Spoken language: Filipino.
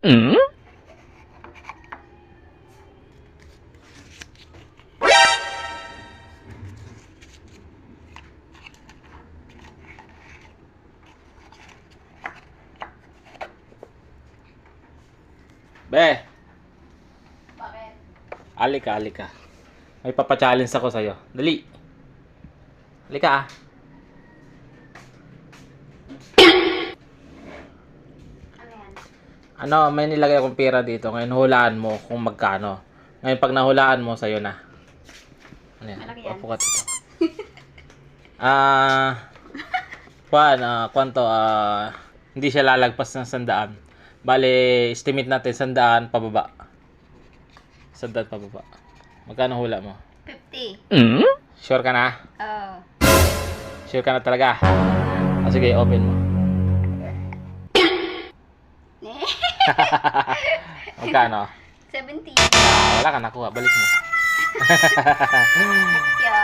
Hmm? Be, Bakit? alika, alika. May papa-challenge ako sa'yo. Dali. Halika ah. Ano yan? Ano, may nilagay akong pera dito. Ngayon hulaan mo kung magkano. Ngayon pag nahulaan mo, sa'yo na. Ano yan? Malaki yan. Upo ka dito. Kwanto, hindi siya lalagpas ng 100. Bale, estimate natin 100 pababa. 100 pababa. Magkano hula mo? 50. Hmm? Sure ka na? Oh. Sure ka na talaga? Sige, open mo. Magkano? 70. Wala ka nakuha. Balik mo. Kaya,